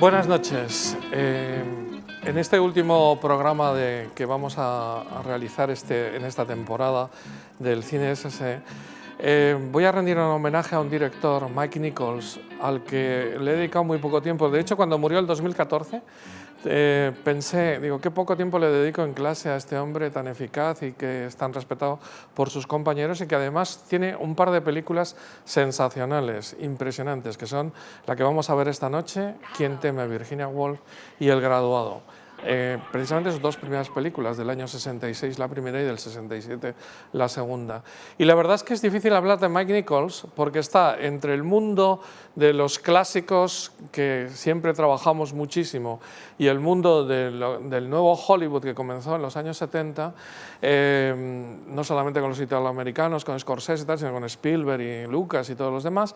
Buenas noches. En este último programa que vamos a realizar en esta temporada del Cine SS, voy a rendir un homenaje a un director, Mike Nichols, al que le he dedicado muy poco tiempo. De hecho, cuando murió en 2014, pensé, digo, qué poco tiempo le dedico en clase a este hombre tan eficaz y que es tan respetado por sus compañeros y que además tiene un par de películas sensacionales, impresionantes, que son la que vamos a ver esta noche, Quién teme a Virginia Woolf y El graduado. Precisamente sus dos primeras películas, del año 66 la primera y del 67 la segunda. Y la verdad es que es difícil hablar de Mike Nichols porque está entre el mundo de los clásicos, que siempre trabajamos muchísimo, y el mundo del nuevo Hollywood que comenzó en los años 70, no solamente con los italoamericanos, con Scorsese y tal, sino con Spielberg y Lucas y todos los demás,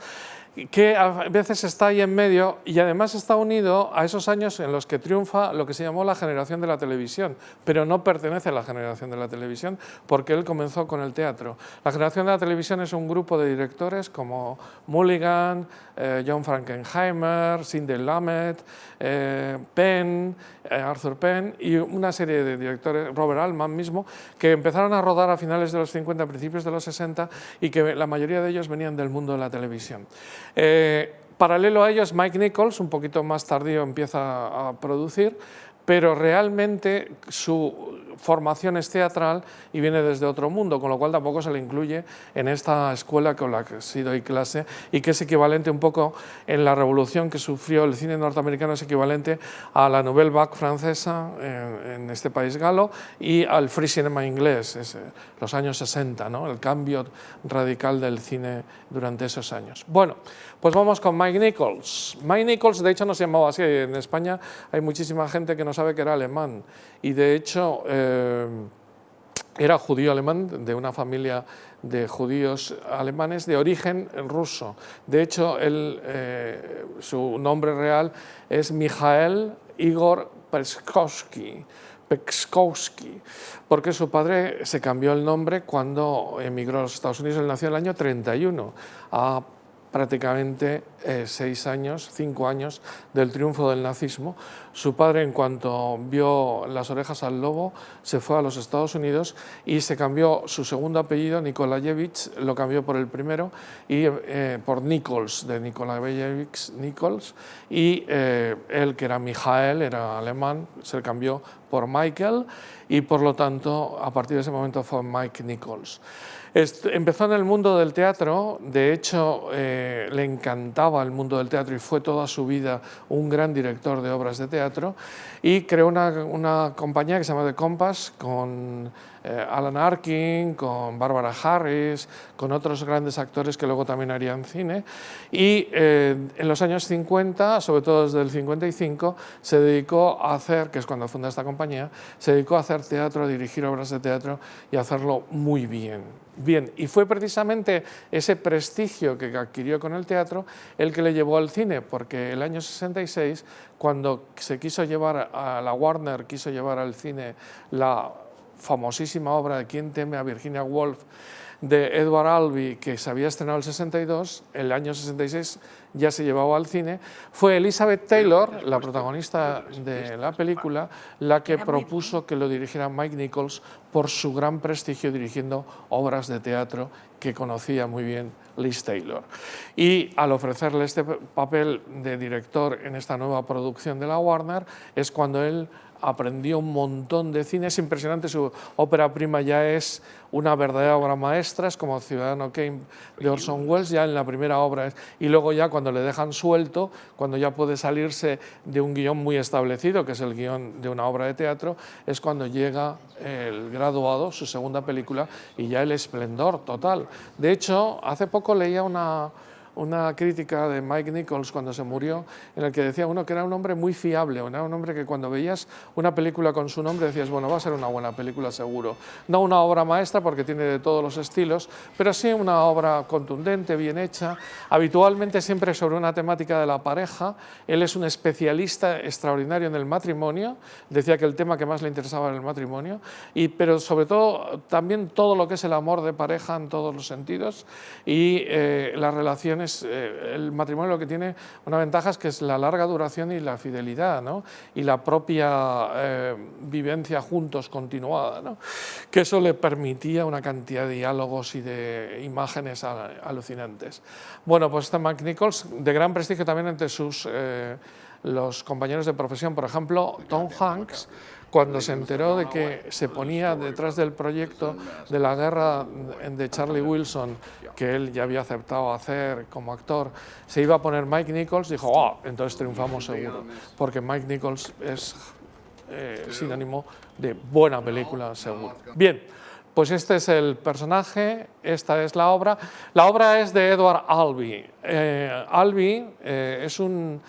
que a veces está ahí en medio y además está unido a esos años en los que triunfa lo que se llamó la generación de la televisión, pero no pertenece a la generación de la televisión porque él comenzó con el teatro. La generación de la televisión es un grupo de directores como Mulligan, John Frankenheimer, Sidney Lumet, Penn, Arthur Penn y una serie de directores, Robert Altman mismo, que empezaron a rodar a finales de los 50, principios de los 60 y que la mayoría de ellos venían del mundo de la televisión. Paralelo a ellos, Mike Nichols, un poquito más tardío, empieza a producir, pero realmente su formación es teatral y viene desde otro mundo, con lo cual tampoco se le incluye en esta escuela con la que sí doy clase y que es equivalente un poco en la revolución que sufrió el cine norteamericano, es equivalente a la Nouvelle Vague francesa en este país galo y al Free Cinema inglés, los años 60, ¿no? El cambio radical del cine durante esos años. Bueno, pues vamos con Mike Nichols. Mike Nichols, de hecho, no se llamaba así. En España hay muchísima gente que no sabe que era alemán y de hecho era judío alemán, de una familia de judíos alemanes de origen ruso. De hecho, su nombre real es Mijael Igor Pekskowski, porque su padre se cambió el nombre cuando emigró a los Estados Unidos. Él nació en el año 31, a prácticamente 5 años del triunfo del nazismo. Su padre, en cuanto vio las orejas al lobo, se fue a los Estados Unidos y se cambió su segundo apellido, Nikolayevich, lo cambió por el primero, y por Nichols, de Nikolayevich Nichols, y él, que era Mijael, era alemán, se cambió por Michael y por lo tanto a partir de ese momento fue Mike Nichols. Empezó en el mundo del teatro, de hecho le encantaba el mundo del teatro y fue toda su vida un gran director de obras de teatro y creó una compañía que se llama The Compass con Alan Arkin, con Barbara Harris, con otros grandes actores que luego también harían cine y en los años 50, sobre todo desde el 55, se dedicó a hacer, que es cuando funda esta compañía, se dedicó a hacer teatro, a dirigir obras de teatro y a hacerlo muy bien. Y fue precisamente ese prestigio que adquirió con el teatro el que le llevó al cine, porque el año 66, cuando se quiso llevar a la Warner, quiso llevar al cine la famosísima obra de Quién teme a Virginia Woolf, de Edward Albee, que se había estrenado el 62, el año 66 ya se llevaba al cine, fue Elizabeth Taylor, la protagonista de la película, la que propuso que lo dirigiera Mike Nichols por su gran prestigio dirigiendo obras de teatro que conocía muy bien Liz Taylor. Y al ofrecerle este papel de director en esta nueva producción de la Warner, es cuando él aprendió un montón de cine. Es impresionante, su ópera prima ya es una verdadera obra maestra, es como Ciudadano Kane de Orson Welles, ya en la primera obra, y luego ya cuando le dejan suelto, cuando ya puede salirse de un guión muy establecido, que es el guión de una obra de teatro, es cuando llega El graduado, su segunda película, y ya el esplendor total. De hecho, hace poco leía una crítica de Mike Nichols cuando se murió, en el que decía uno que era un hombre muy fiable, era un hombre que cuando veías una película con su nombre decías, bueno, va a ser una buena película seguro. No una obra maestra porque tiene de todos los estilos, pero sí una obra contundente, bien hecha, habitualmente siempre sobre una temática de la pareja. Él es un especialista extraordinario en el matrimonio, decía que el tema que más le interesaba era el matrimonio, pero sobre todo también todo lo que es el amor de pareja en todos los sentidos y las relaciones el matrimonio lo que tiene una ventaja es que es la larga duración y la fidelidad, ¿no? Y la propia vivencia juntos continuada, ¿no? Que eso le permitía una cantidad de diálogos y de imágenes alucinantes. Bueno, pues este Mike Nichols, de gran prestigio también entre los compañeros de profesión, por ejemplo, Tom Hanks, cuando se enteró de que se ponía detrás del proyecto de la guerra de Charlie Wilson, que él ya había aceptado hacer como actor, se iba a poner Mike Nichols, dijo, oh, entonces triunfamos seguro, porque Mike Nichols es sinónimo de buena película seguro. Bien, pues este es el personaje, esta es la obra. La obra es de Edward Albee. Albee es un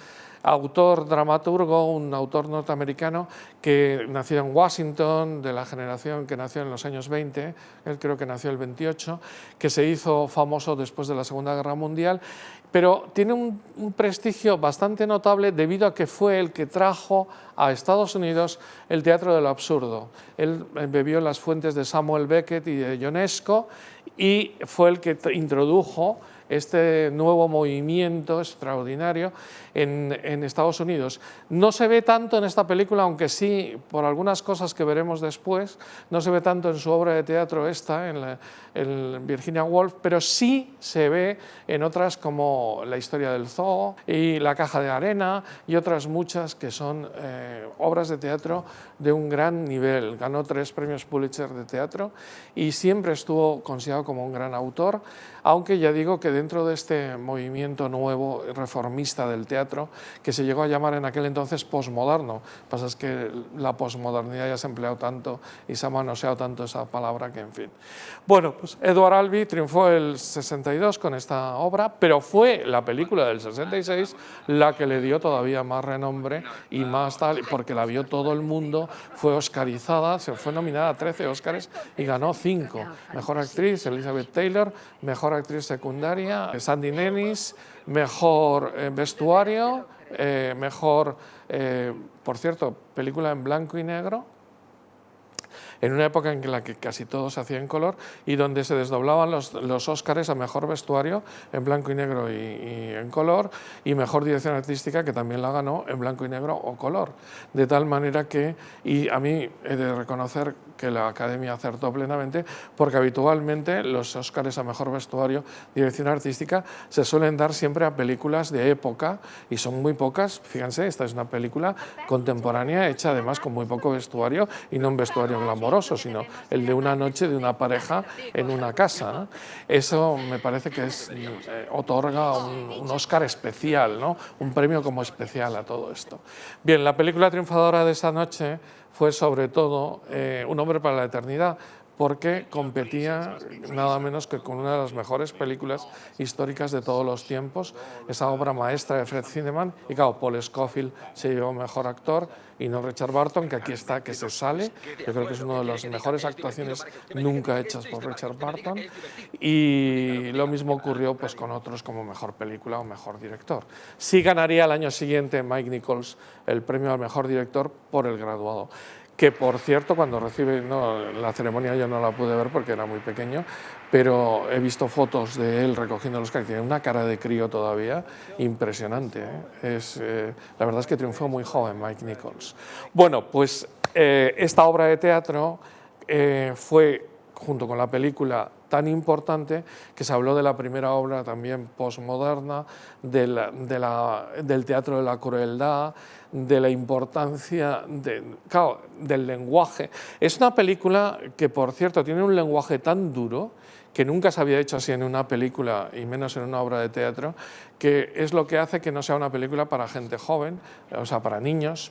autor, dramaturgo, un autor norteamericano que nació en Washington, de la generación que nació en los años 20, él creo que nació el 28, que se hizo famoso después de la Segunda Guerra Mundial, pero tiene un prestigio bastante notable debido a que fue el que trajo a Estados Unidos el teatro de lo absurdo. Él bebió las fuentes de Samuel Beckett y de Ionesco y fue el que introdujo este nuevo movimiento extraordinario en Estados Unidos. No se ve tanto en esta película, aunque sí, por algunas cosas que veremos después, no se ve tanto en su obra de teatro esta, en Virginia Woolf, pero sí se ve en otras como La historia del zoo y La caja de arena y otras muchas que son obras de teatro de un gran nivel. Ganó 3 premios Pulitzer de teatro y siempre estuvo considerado como un gran autor, aunque ya digo que dentro de este movimiento nuevo reformista del teatro, que se llegó a llamar en aquel entonces posmoderno, lo que pasa es que la posmodernidad ya se ha empleado tanto y se ha manoseado tanto esa palabra que, en fin. Bueno, pues Edward Albee triunfó el 62 con esta obra, pero fue la película del 66 la que le dio todavía más renombre y más tal, porque la vio todo el mundo, fue oscarizada, se fue nominada a 13 Óscares y ganó 5. Mejor actriz, Elizabeth Taylor; mejor actriz secundaria, Sandy Nennis; mejor vestuario, mejor, por cierto, película en blanco y negro, en una época en la que casi todo se hacía en color y donde se desdoblaban los Óscares a mejor vestuario en blanco y negro y en color, y mejor dirección artística, que también la ganó en blanco y negro o color. De tal manera que, y a mí he de reconocer que la Academia acertó plenamente, porque habitualmente los Óscares a mejor vestuario, dirección artística, se suelen dar siempre a películas de época y son muy pocas. Fíjense, esta es una película contemporánea hecha además con muy poco vestuario y no un vestuario glamoroso, sino el de una noche de una pareja en una casa, ¿no? Eso me parece que otorga un Óscar especial, ¿no? Un premio como especial a todo esto. Bien, la película triunfadora de esa noche fue sobre todo Un hombre para la eternidad, porque competía nada menos que con una de las mejores películas históricas de todos los tiempos, esa obra maestra de Fred Zinnemann, y claro, Paul Scofield se llevó mejor actor y no Richard Burton, que aquí está, que se sale. Yo creo que es una de las mejores actuaciones nunca hechas por Richard Burton, y lo mismo ocurrió pues con otros como mejor película o mejor director. Sí ganaría el año siguiente Mike Nichols el premio al mejor director por El graduado, que por cierto cuando recibe, la ceremonia yo no la pude ver porque era muy pequeño, pero he visto fotos de él recogiendo los Oscar, tiene una cara de crío todavía impresionante, ¿eh? La verdad es que triunfó muy joven Mike Nichols. Bueno, pues esta obra de teatro fue, junto con la película, tan importante que se habló de la primera obra también postmoderna, del teatro de la crueldad, de la importancia del lenguaje. Es una película que, por cierto, tiene un lenguaje tan duro que nunca se había hecho así en una película y menos en una obra de teatro, que es lo que hace que no sea una película para gente joven, o sea, para niños,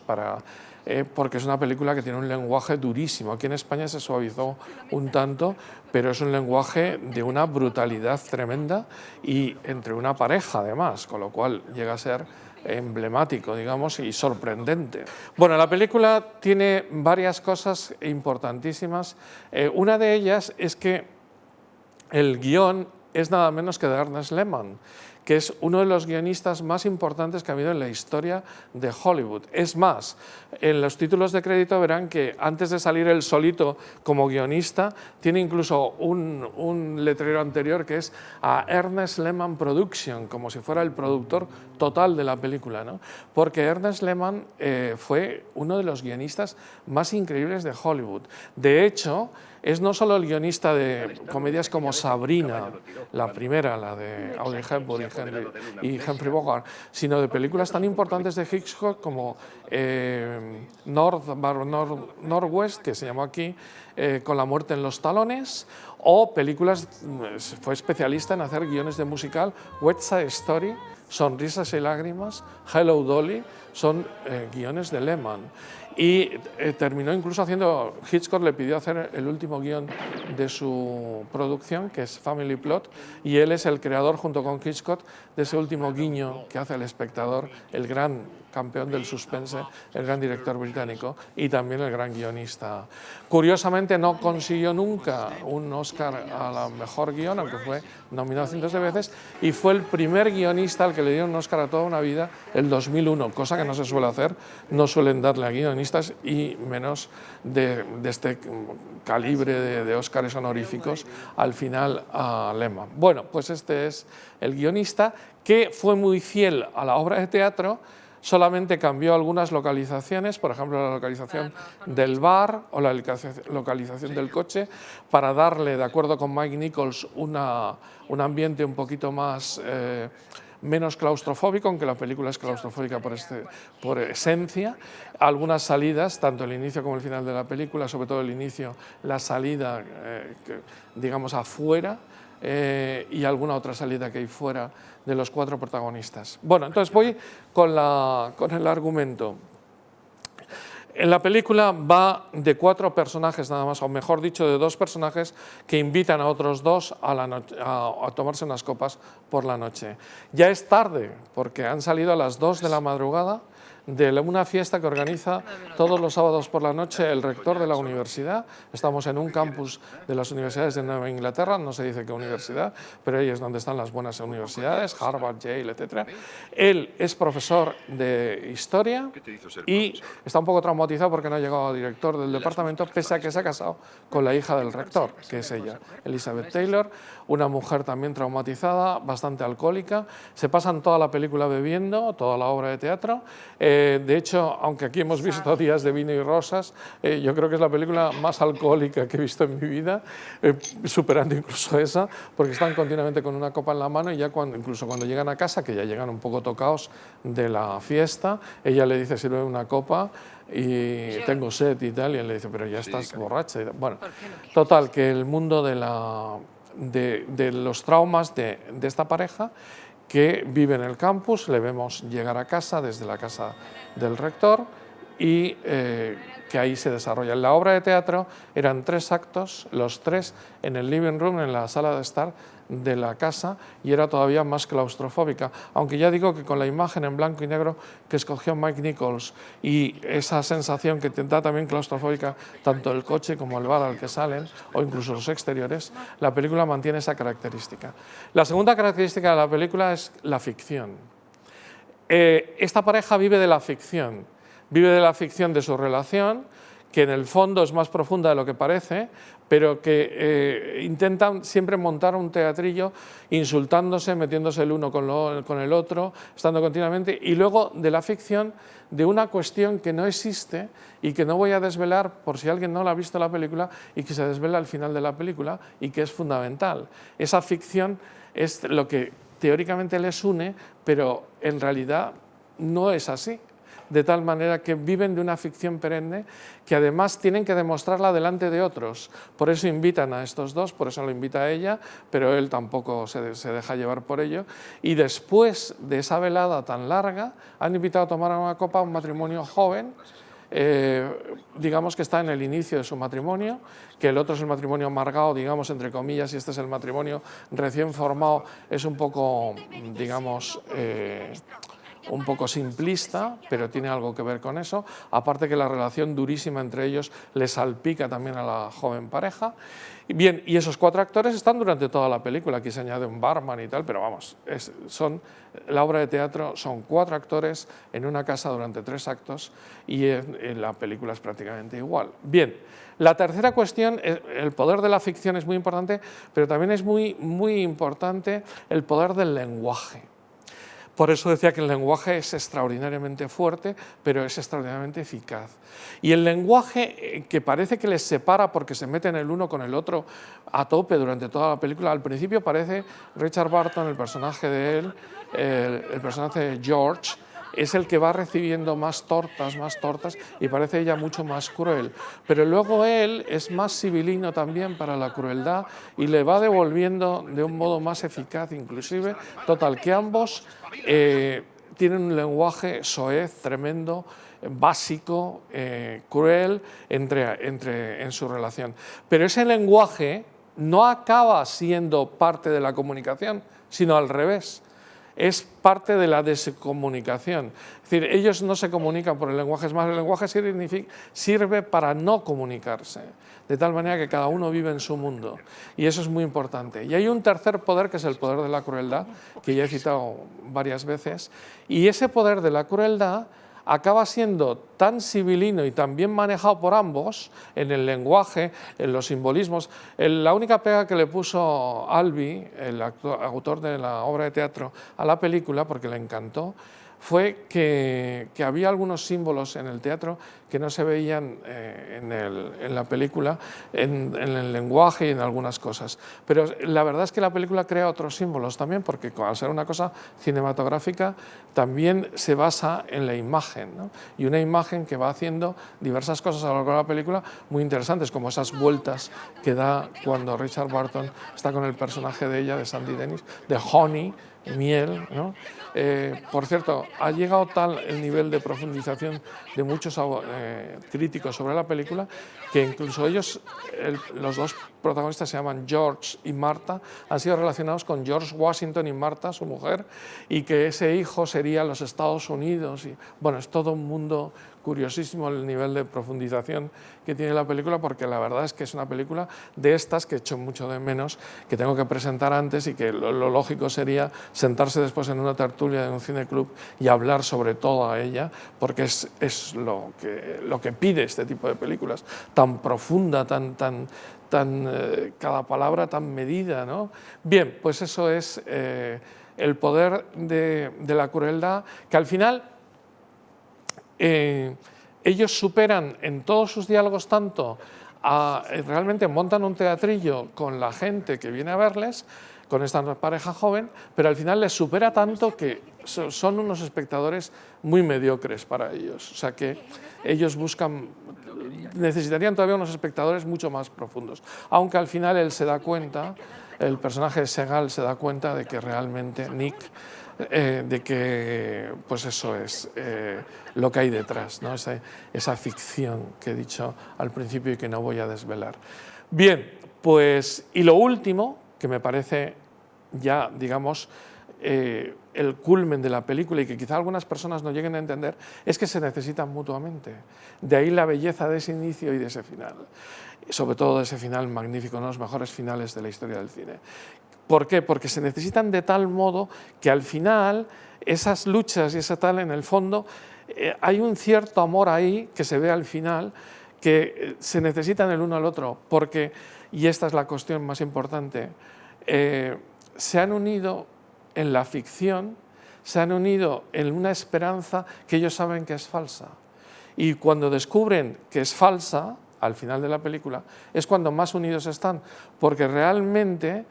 porque es una película que tiene un lenguaje durísimo. Aquí en España se suavizó un tanto, pero es un lenguaje de una brutalidad tremenda y entre una pareja además, con lo cual llega a ser emblemático, digamos, y sorprendente. Bueno, la película tiene varias cosas importantísimas. Una de ellas es que el guión es nada menos que de Ernest Lehman, que es uno de los guionistas más importantes que ha habido en la historia de Hollywood. Es más, en los títulos de crédito verán que antes de salir él solito como guionista, tiene incluso un letrero anterior que es a Ernest Lehman Production, como si fuera el productor total de la película, ¿no? Porque Ernest Lehman fue uno de los guionistas más increíbles de Hollywood. De hecho, es no solo el guionista de comedias como Sabrina, la primera, la de Audrey Hepburn y Humphrey Bogart, sino de películas tan importantes de Hitchcock como Northwest, que se llamó aquí, Con la muerte en los talones, o películas, fue especialista en hacer guiones de musical, West Side Story, Sonrisas y lágrimas, Hello Dolly, son guiones de Lehman. Y terminó incluso haciendo, Hitchcock le pidió hacer el último guión de su producción, que es Family Plot, y él es el creador, junto con Hitchcock, de ese último guiño que hace el espectador, el gran campeón del suspense, el gran director británico y también el gran guionista. Curiosamente no consiguió nunca un Oscar a la mejor guión, aunque fue nominado cientos de veces, y fue el primer guionista al que le dieron un Oscar a toda una vida, el 2001, cosa que no se suele hacer, no suelen darle a guionistas y menos de este calibre de Óscares honoríficos al final a Lehman. Bueno, pues este es el guionista que fue muy fiel a la obra de teatro, solamente cambió algunas localizaciones, por ejemplo la localización del bar o la localización del coche, para darle, de acuerdo con Mike Nichols, un ambiente un poquito más menos claustrofóbico, aunque la película es claustrofóbica por esencia. Algunas salidas, tanto el inicio como el final de la película, sobre todo el inicio, la salida, digamos, afuera, y alguna otra salida que hay fuera de los cuatro protagonistas. Bueno, entonces voy con el argumento. En la película va de 4 personajes nada más, o mejor dicho, de 2 personajes que invitan a otros 2 a tomarse unas copas por la noche. Ya es tarde, porque han salido a las 2 de la madrugada de una fiesta que organiza todos los sábados por la noche el rector de la universidad. Estamos en un campus de las universidades de Nueva Inglaterra, no se dice qué universidad, pero ahí es donde están las buenas universidades, Harvard, Yale, etc. Él es profesor de historia y está un poco traumatizado porque no ha llegado a director del departamento, pese a que se ha casado con la hija del rector, que es ella, Elizabeth Taylor, una mujer también traumatizada, bastante alcohólica. Se pasan toda la película bebiendo, toda la obra de teatro. De hecho, aunque aquí hemos visto Días de vino y rosas, yo creo que es la película más alcohólica que he visto en mi vida, superando incluso esa, porque están continuamente con una copa en la mano y ya incluso cuando llegan a casa, que ya llegan un poco tocados de la fiesta, ella le dice, sirve una copa y tengo sed y tal, y él le dice, pero ya estás borracha. Bueno, total, que el mundo de los traumas de esta pareja que vive en el campus, le vemos llegar a casa desde la casa del rector y que ahí se desarrolla. La obra de teatro eran 3 actos, los 3 en el living room, en la sala de estar de la casa, y era todavía más claustrofóbica, aunque ya digo que con la imagen en blanco y negro que escogió Mike Nichols y esa sensación que te da también claustrofóbica tanto el coche como el bar al que salen o incluso los exteriores, la película mantiene esa característica. La segunda característica de la película es la ficción. Esta pareja vive de la ficción de su relación, que en el fondo es más profunda de lo que parece, pero que intentan siempre montar un teatrillo insultándose, metiéndose el uno con el otro, estando continuamente, y luego de la ficción de una cuestión que no existe y que no voy a desvelar por si alguien no la ha visto la película y que se desvela al final de la película y que es fundamental. Esa ficción es lo que teóricamente les une, pero en realidad no es así. De tal manera que viven de una ficción perenne que además tienen que demostrarla delante de otros. Por eso invitan a estos 2, por eso lo invita a ella, pero él tampoco se deja llevar por ello. Y después de esa velada tan larga, han invitado a tomar una copa a un matrimonio joven, digamos que está en el inicio de su matrimonio, que el otro es el matrimonio amargado, digamos, entre comillas, y este es el matrimonio recién formado, es un poco, digamos, un poco simplista, pero tiene algo que ver con eso. Aparte que la relación durísima entre ellos le salpica también a la joven pareja. Bien, y esos 4 actores están durante toda la película. Aquí se añade un barman y tal, pero vamos, la obra de teatro son 4 actores en una casa durante 3 actos y en la película es prácticamente igual. Bien, la tercera cuestión, el poder de la ficción es muy importante, pero también es muy importante el poder del lenguaje. Por eso decía que el lenguaje es extraordinariamente fuerte, pero es extraordinariamente eficaz. Y el lenguaje que parece que les separa porque se meten el uno con el otro a tope durante toda la película, al principio parece Richard Burton, el personaje de él, el personaje de George, es el que va recibiendo más tortas, y parece ella mucho más cruel. Pero luego él es más sibilino también para la crueldad y le va devolviendo de un modo más eficaz inclusive. Total, que ambos tienen un lenguaje soez, tremendo, básico, cruel en su relación. Pero ese lenguaje no acaba siendo parte de la comunicación, sino al revés. Es parte de la descomunicación. Es decir, ellos no se comunican por el lenguaje, es más, el lenguaje sirve para no comunicarse, de tal manera que cada uno vive en su mundo. Y eso es muy importante. Y hay un tercer poder, que es el poder de la crueldad, que ya he citado varias veces, y ese poder de la crueldad acaba siendo tan sibilino y tan bien manejado por ambos en el lenguaje, en los simbolismos. La única pega que le puso Albee, el autor de la obra de teatro, a la película, porque le encantó, fue que había algunos símbolos en el teatro que no se veían en la película, en el lenguaje y en algunas cosas. Pero la verdad es que la película crea otros símbolos también, porque al ser una cosa cinematográfica también se basa en la imagen, ¿no? Y una imagen que va haciendo diversas cosas a lo largo de la película muy interesantes, como esas vueltas que da cuando Richard Burton está con el personaje de ella, de Sandy Dennis, de Honey, miel, ¿no? Por cierto, ha llegado tal el nivel de profundización de muchos críticos sobre la película que incluso ellos, los 2 protagonistas se llaman George y Martha, han sido relacionados con George Washington y Martha, su mujer, y que ese hijo sería los Estados Unidos. Y, bueno, es todo un mundo curiosísimo el nivel de profundización que tiene la película, porque la verdad es que es una película de estas que echo mucho de menos, que tengo que presentar antes y que lo lógico sería sentarse después en una tertulia de un cineclub y hablar sobre toda ella, porque es lo que pide este tipo de películas, tan profunda, cada palabra tan medida, ¿no? Bien, pues eso es el poder de la crueldad, que al final ellos superan en todos sus diálogos tanto realmente montan un teatrillo con la gente que viene a verles, con esta pareja joven, pero al final les supera tanto que son unos espectadores muy mediocres para ellos. O sea que ellos necesitarían todavía unos espectadores mucho más profundos. Aunque al final él se da cuenta, el personaje de Seagal se da cuenta de que realmente Nick, de que pues eso es lo que hay detrás, ¿no? Esa ficción que he dicho al principio y que no voy a desvelar. Bien, pues y lo último, que me parece ya, digamos, el culmen de la película y que quizá algunas personas no lleguen a entender, es que se necesitan mutuamente. De ahí la belleza de ese inicio y de ese final. Sobre todo de ese final magnífico, uno de los mejores finales de la historia del cine. ¿Por qué? Porque se necesitan de tal modo que al final esas luchas y esa tal, en el fondo, hay un cierto amor ahí que se ve al final, que se necesitan el uno al otro, porque, y esta es la cuestión más importante, se han unido en la ficción, se han unido en una esperanza que ellos saben que es falsa. Y cuando descubren que es falsa, al final de la película, es cuando más unidos están, porque realmente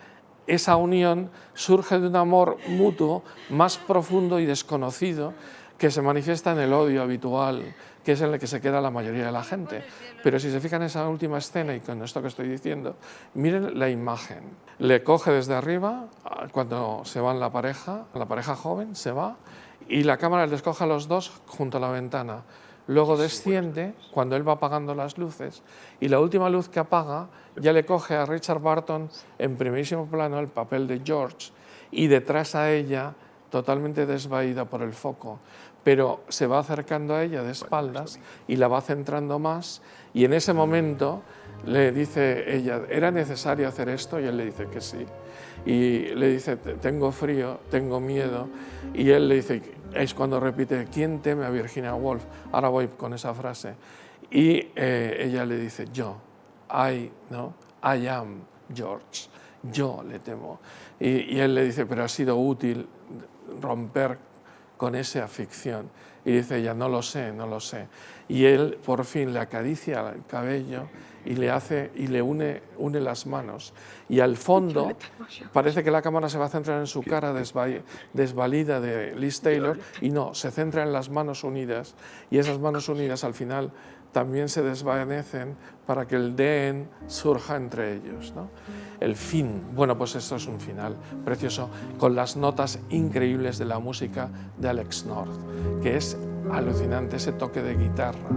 esa unión surge de un amor mutuo más profundo y desconocido que se manifiesta en el odio habitual, que es en el que se queda la mayoría de la gente. Pero si se fijan en esa última escena y con esto que estoy diciendo, miren la imagen. Le coge desde arriba, cuando se va la pareja joven se va, y la cámara les coge a los dos junto a la ventana. Luego desciende cuando él va apagando las luces y la última luz que apaga ya le coge a Richard Burton en primerísimo plano el papel de George y detrás a ella totalmente desvaída por el foco, pero se va acercando a ella de espaldas y la va centrando más, y en ese momento le dice ella, ¿era necesario hacer esto? Y él le dice que sí. Y le dice, tengo frío, tengo miedo, y él le dice, es cuando repite, ¿quién teme a Virginia Woolf? Ahora voy con esa frase. Y ella le dice, yo, I am George, yo le temo. Y él le dice, pero ha sido útil romper con esa ficción. Y dice ella, no lo sé, no lo sé. Y él por fin le acaricia el cabello y le une las manos. Y al fondo parece que la cámara se va a centrar en su cara desvalida de Liz Taylor, y no, se centra en las manos unidas, y esas manos unidas al final también se desvanecen para que el DN surja entre ellos, ¿no? El fin, bueno, pues esto es un final precioso, con las notas increíbles de la música de Alex North, que es alucinante, ese toque de guitarra,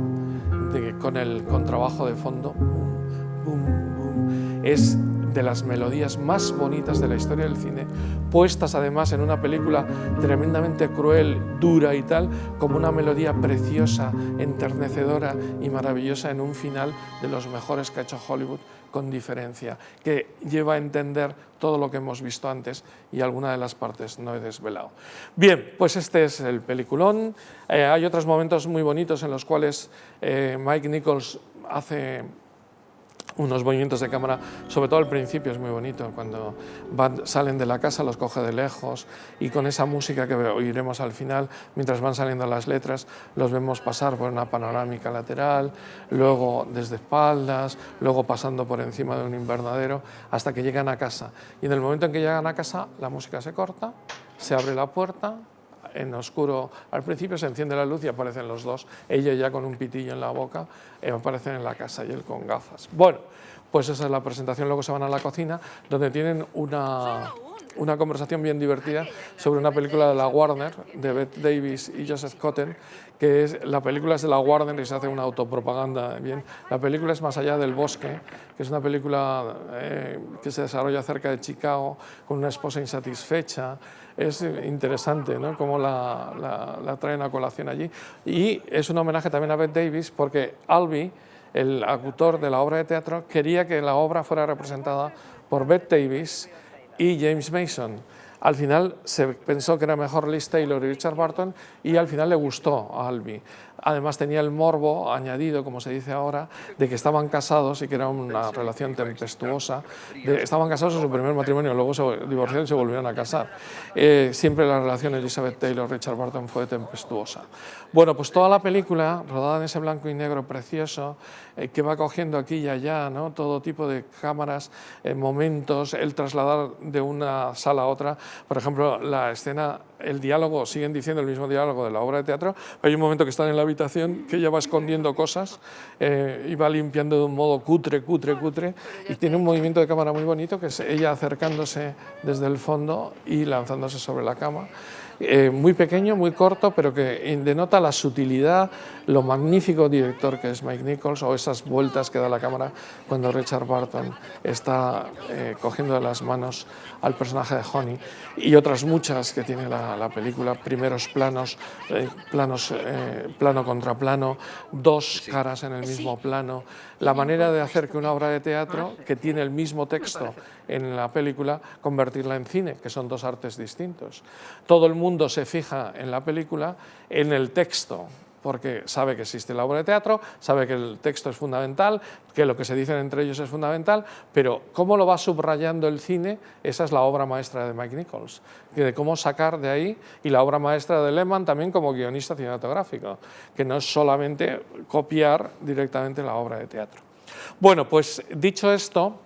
con el contrabajo de fondo, boom, boom, boom. Es de las melodías más bonitas de la historia del cine, puestas además en una película tremendamente cruel, dura y tal, como una melodía preciosa, enternecedora y maravillosa en un final de los mejores que ha hecho Hollywood, con diferencia, que lleva a entender todo lo que hemos visto antes y alguna de las partes no he desvelado. Bien, pues este es el peliculón. Hay otros momentos muy bonitos en los cuales Mike Nichols hace unos movimientos de cámara, sobre todo al principio es muy bonito, cuando salen de la casa, los coge de lejos, y con esa música que oiremos al final, mientras van saliendo las letras, los vemos pasar por una panorámica lateral, luego desde espaldas, luego pasando por encima de un invernadero, hasta que llegan a casa. Y en el momento en que llegan a casa, la música se corta, se abre la puerta, en oscuro, al principio se enciende la luz y aparecen los dos, ella ya con un pitillo en la boca, aparecen en la casa y él con gafas. Bueno, pues esa es la presentación. Luego se van a la cocina, donde tienen una conversación bien divertida sobre una película de la Warner, de Bette Davis y Joseph Cotten, que es, la película es de la Warner y se hace una autopropaganda. Bien, la película es Más allá del bosque, que es una película que se desarrolla cerca de Chicago, con una esposa insatisfecha. Es interesante, ¿no?, cómo la traen a colación allí. Y es un homenaje también a Bette Davis, porque Albee, el autor de la obra de teatro, quería que la obra fuera representada por Bette Davis y James Mason. Al final se pensó que era mejor Liz Taylor y Richard Burton, y al final le gustó a Albee. Además tenía el morbo añadido, como se dice ahora, de que estaban casados y que era una relación tempestuosa. Estaban casados en su primer matrimonio, luego se divorciaron y se volvieron a casar. Siempre la relación Elizabeth Taylor-Richard Burton fue tempestuosa. Bueno, pues toda la película, rodada en ese blanco y negro precioso, que va cogiendo aquí y allá, ¿no?, todo tipo de cámaras, momentos, el trasladar de una sala a otra. Por ejemplo, la escena, el diálogo, siguen diciendo el mismo diálogo de la obra de teatro, pero hay un momento que están en la habitación que ella va escondiendo cosas y va limpiando de un modo cutre, y tiene un movimiento de cámara muy bonito, que es ella acercándose desde el fondo y lanzándose sobre la cama. Muy pequeño, muy corto, pero que denota la sutilidad, lo magnífico director que es Mike Nichols, o esas vueltas que da la cámara cuando Richard Burton está cogiendo de las manos al personaje de Honey, y otras muchas que tiene la película, primeros planos, plano contra plano, dos caras en el mismo plano, la manera de hacer que una obra de teatro que tiene el mismo texto en la película, convertirla en cine, que son dos artes distintos. Todo el mundo se fija en la película, en el texto, porque sabe que existe la obra de teatro, sabe que el texto es fundamental, que lo que se dicen entre ellos es fundamental, pero cómo lo va subrayando el cine, esa es la obra maestra de Mike Nichols, de cómo sacar de ahí, y la obra maestra de Lehman también como guionista cinematográfico, que no es solamente copiar directamente la obra de teatro. Bueno, pues dicho esto,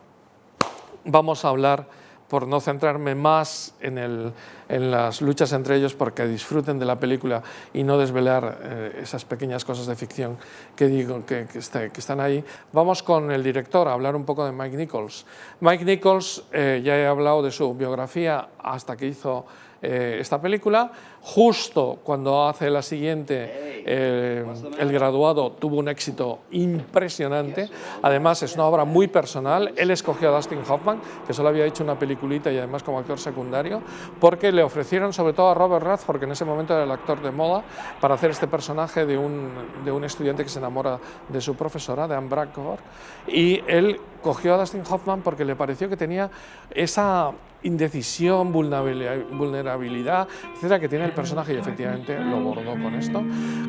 vamos a hablar, por no centrarme más en las luchas entre ellos, porque disfruten de la película y no desvelar esas pequeñas cosas de ficción que digo que están ahí, vamos con el director a hablar un poco de Mike Nichols. Mike Nichols, ya he hablado de su biografía hasta que hizo esta película. Justo cuando hace la siguiente, El Graduado, tuvo un éxito impresionante. Además, es una obra muy personal. Él escogió a Dustin Hoffman, que solo había hecho una peliculita y además como actor secundario, porque le ofrecieron, sobre todo a Robert Redford, que en ese momento era el actor de moda, para hacer este personaje de un estudiante que se enamora de su profesora, de Anne Bradford, y él cogió a Dustin Hoffman porque le pareció que tenía esa indecisión, vulnerabilidad, etcétera, que tiene el personaje, y efectivamente lo bordó con esto.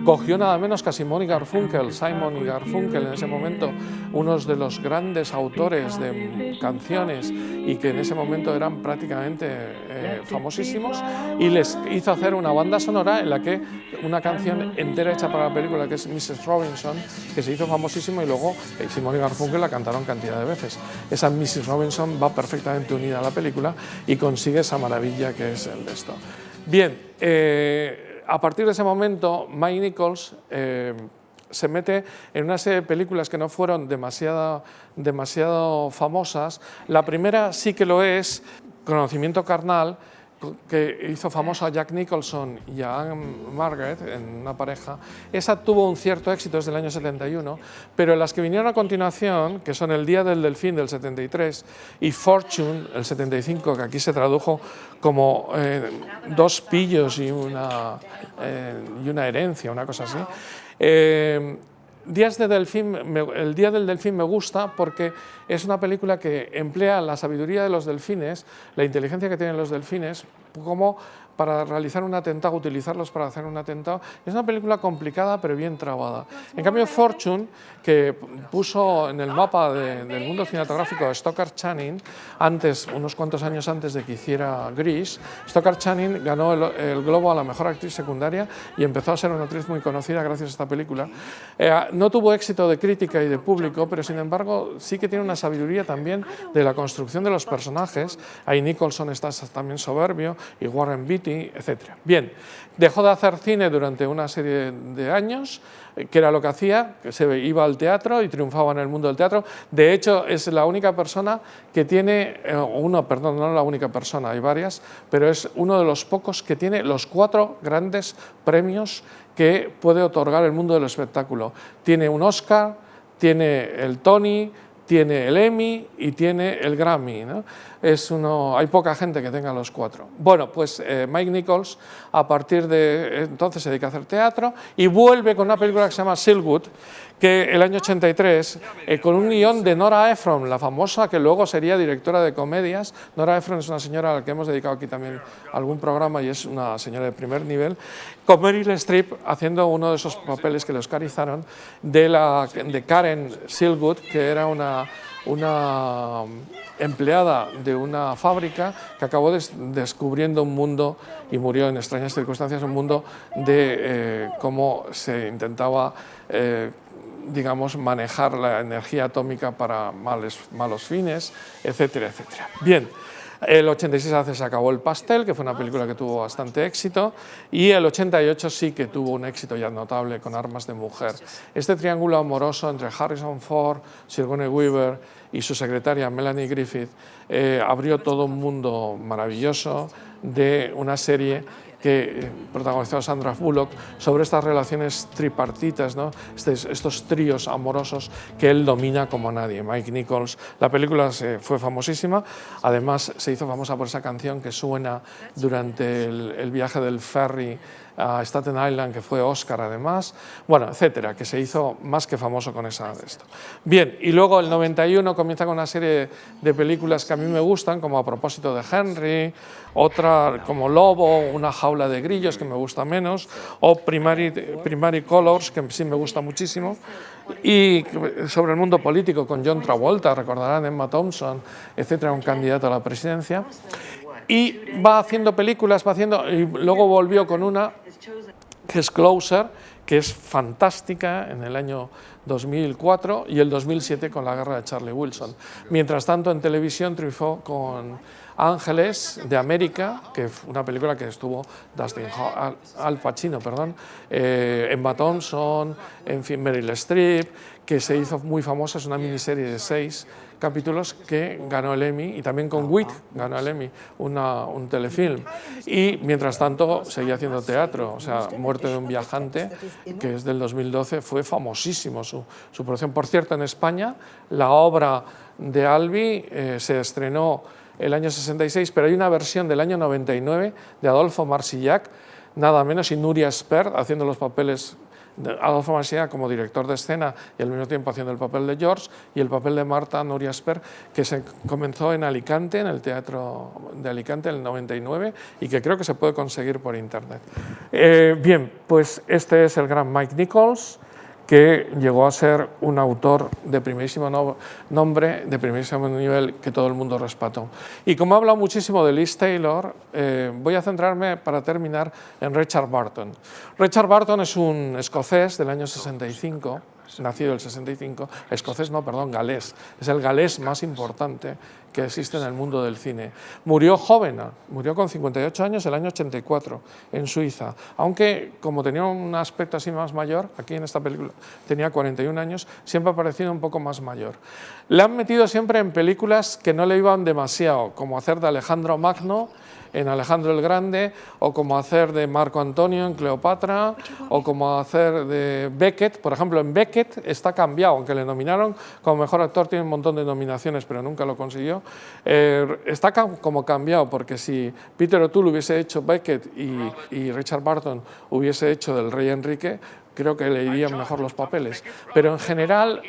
Cogió nada menos que a Simon y Garfunkel, en ese momento unos de los grandes autores de canciones y que en ese momento eran prácticamente famosísimos, y les hizo hacer una banda sonora en la que una canción entera hecha para la película, que es Mrs. Robinson, que se hizo famosísimo, y luego Simon y Garfunkel la cantaron cantidad de veces. Esa Mrs. Robinson va perfectamente unida a la película y consigue esa maravilla que es el de esto. Bien, a partir de ese momento Mike Nichols se mete en una serie de películas que no fueron demasiado famosas. La primera sí que lo es, Conocimiento carnal, que hizo famoso a Jack Nicholson y a Anne Margaret en una pareja. Esa tuvo un cierto éxito desde el año 71, pero las que vinieron a continuación, que son El Día del Delfín del 73 y Fortune, el 75, que aquí se tradujo como dos pillos y una herencia, una cosa así. El Día del Delfín me gusta porque es una película que emplea la sabiduría de los delfines, la inteligencia que tienen los delfines, como para realizar un atentado, utilizarlos para hacer un atentado. Es una película complicada pero bien trabada. En cambio, Fortune, que puso en el mapa del mundo cinematográfico a Stockard Channing, unos cuantos años antes de que hiciera Grease, Stockard Channing ganó el Globo a la mejor actriz secundaria y empezó a ser una actriz muy conocida gracias a esta película. No tuvo éxito de crítica y de público, pero sin embargo sí que tiene una sabiduría también de la construcción de los personajes. Ahí Nicholson está también soberbio, y Warren Beatty, etc. Bien, dejó de hacer cine durante una serie de años, que era lo que hacía, que se iba al teatro y triunfaba en el mundo del teatro. De hecho, es la única persona que tiene, no la única persona, hay varias, pero es uno de los pocos que tiene los 4 grandes premios que puede otorgar el mundo del espectáculo. Tiene un Oscar, tiene el Tony, tiene el Emmy y tiene el Grammy, ¿no? Hay poca gente que tenga los 4. Bueno, pues Mike Nichols a partir de entonces se dedica a hacer teatro y vuelve con una película que se llama Silkwood, que el año 83, con un guión de Nora Ephron, la famosa que luego sería directora de comedias. Nora Ephron es una señora a la que hemos dedicado aquí también algún programa y es una señora de primer nivel, con Meryl Streep haciendo uno de esos papeles que le oscarizaron de Karen Silkwood, que era una empleada de una fábrica que acabó descubriendo un mundo y murió en extrañas circunstancias, un mundo de cómo se intentaba digamos, manejar la energía atómica para malos fines, etcétera, etcétera. Bien, el 86 se acabó El Pastel, que fue una película que tuvo bastante éxito, y el 88 sí que tuvo un éxito ya notable con Armas de mujer. Este triángulo amoroso entre Harrison Ford, Sigourney Weaver y su secretaria Melanie Griffith abrió todo un mundo maravilloso de una serie que protagonizó Sandra Bullock sobre estas relaciones tripartitas, ¿no? Estos tríos amorosos que él domina como nadie. Mike Nichols, la película fue famosísima, además se hizo famosa por esa canción que suena durante el viaje del ferry a Staten Island, que fue Oscar además, bueno, etcétera, que se hizo más que famoso con esto. Bien, y luego el 91 comienza con una serie de películas que a mí me gustan, como A propósito de Henry, otra como Lobo, Una jaula de grillos, que me gusta menos, o Primary Colors, que sí me gusta muchísimo, y sobre el mundo político con John Travolta, recordarán Emma Thompson, etcétera, un candidato a la presidencia. Y va haciendo películas, y luego volvió con una que es Closer, que es fantástica, en el año 2004 y el 2007 con La guerra de Charlie Wilson. Mientras tanto, en televisión triunfó con Ángeles de América, que fue una película que estuvo Al Pacino, Emma Thompson, en fin, Meryl Streep, que se hizo muy famosa, es una miniserie de 6 capítulos que ganó el Emmy, y también con Wit ganó el Emmy, un telefilm. Y mientras tanto seguía haciendo teatro, o sea, Muerte de un viajante, que es del 2012, fue famosísimo su producción. Por cierto, en España la obra de Albi se estrenó el año 66, pero hay una versión del año 99 de Adolfo Marsillac, nada menos, y Nuria Espert haciendo los papeles de Adolfo Marsillac como director de escena y al mismo tiempo haciendo el papel de George, y el papel de Marta, Nuria Espert, que se comenzó en Alicante, en el Teatro de Alicante en el 99, y que creo que se puede conseguir por internet. Bien, pues este es el gran Mike Nichols, que llegó a ser un autor de primerísimo nombre, de primerísimo nivel, que todo el mundo respetó. Y como he hablado muchísimo de Liz Taylor, voy a centrarme, para terminar, en Richard Burton. Richard Burton es un escocés del año 65, nacido el 65, escocés no, perdón, galés. Es el galés más importante que existe en el mundo del cine. Murió joven, murió con 58 años el año 84 en Suiza, aunque como tenía un aspecto así más mayor, aquí en esta película tenía 41 años, siempre ha parecido un poco más mayor. Le han metido siempre en películas que no le iban demasiado, como hacer de Alejandro Magno en Alejandro el Grande, o como hacer de Marco Antonio en Cleopatra, o como hacer de Beckett. Por ejemplo, en Beckett está cambiado, aunque le nominaron como mejor actor, tiene un montón de nominaciones, pero nunca lo consiguió. Está como cambiado, porque si Peter O'Toole hubiese hecho Beckett y Richard Burton hubiese hecho del Rey Enrique, creo que le irían mejor los papeles. Pero en general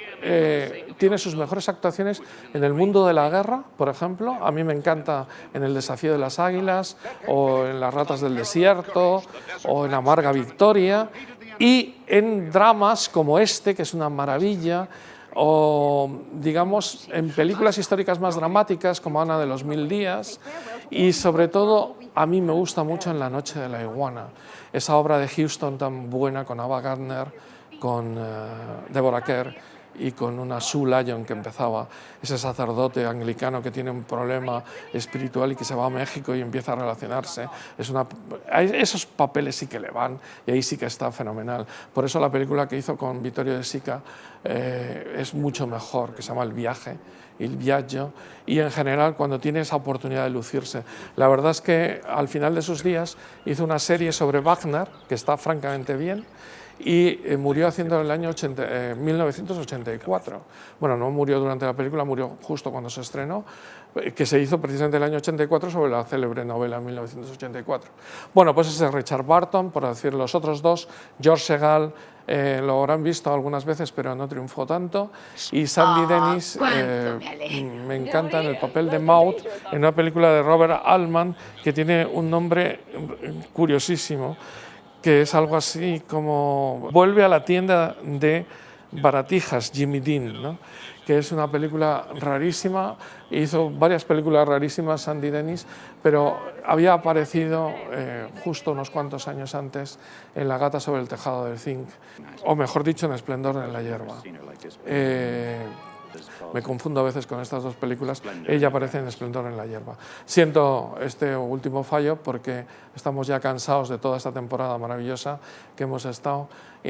tiene sus mejores actuaciones en El mundo de la guerra, por ejemplo. A mí me encanta en El desafío de las águilas, o en Las ratas del desierto, o en Amarga victoria, y en dramas como este, que es una maravilla, o digamos en películas históricas más dramáticas como Ana de los mil días, y sobre todo a mí me gusta mucho en La noche de la iguana, esa obra de Huston tan buena, con Ava Gardner, con Deborah Kerr y con una Sue Lyon que empezaba, ese sacerdote anglicano que tiene un problema espiritual y que se va a México y empieza a relacionarse. Esos papeles sí que le van, y ahí sí que está fenomenal. Por eso la película que hizo con Vittorio De Sica es mucho mejor, que se llama El viaje, Il viaggio, y en general cuando tiene esa oportunidad de lucirse. La verdad es que al final de sus días hizo una serie sobre Wagner, que está francamente bien, y murió haciendo en el año 1984. Bueno, no murió durante la película, murió justo cuando se estrenó, que se hizo precisamente en el año 84 sobre la célebre novela 1984. Bueno, pues ese es Richard Burton, por decir los otros dos. George Segal, lo habrán visto algunas veces, pero no triunfó tanto. Y Sandy Dennis, me encanta en el papel de Maud, en una película de Robert Altman, que tiene un nombre curiosísimo, que es algo así como Vuelve a la tienda de baratijas, Jimmy Dean, ¿no? Que es una película rarísima. Hizo varias películas rarísimas Sandy Dennis, pero había aparecido justo unos cuantos años antes en La gata sobre el tejado del zinc, o mejor dicho, en Esplendor en la hierba. Me confundo a veces con estas dos películas. Ella aparece en Esplendor en la hierba. Siento este último fallo porque estamos ya cansados de toda esta temporada maravillosa que hemos estado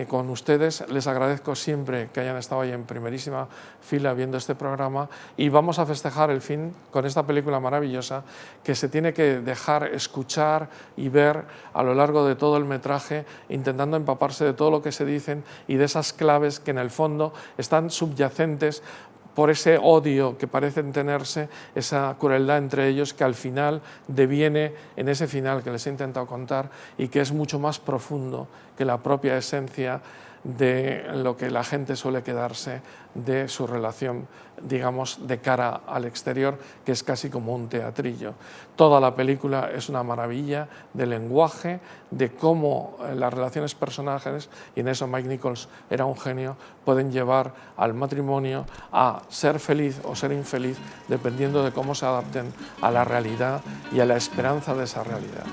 con ustedes. Les agradezco siempre que hayan estado ahí en primerísima fila viendo este programa, y vamos a festejar el fin con esta película maravillosa que se tiene que dejar escuchar y ver a lo largo de todo el metraje, intentando empaparse de todo lo que se dicen y de esas claves que en el fondo están subyacentes por ese odio que parecen tenerse, esa crueldad entre ellos, que al final deviene en ese final que les he intentado contar, y que es mucho más profundo que la propia esencia de lo que la gente suele quedarse de su relación, digamos, de cara al exterior, que es casi como un teatrillo. Toda la película es una maravilla de lenguaje, de cómo las relaciones personales, y en eso Mike Nichols era un genio, pueden llevar al matrimonio a ser feliz o ser infeliz, dependiendo de cómo se adapten a la realidad y a la esperanza de esa realidad.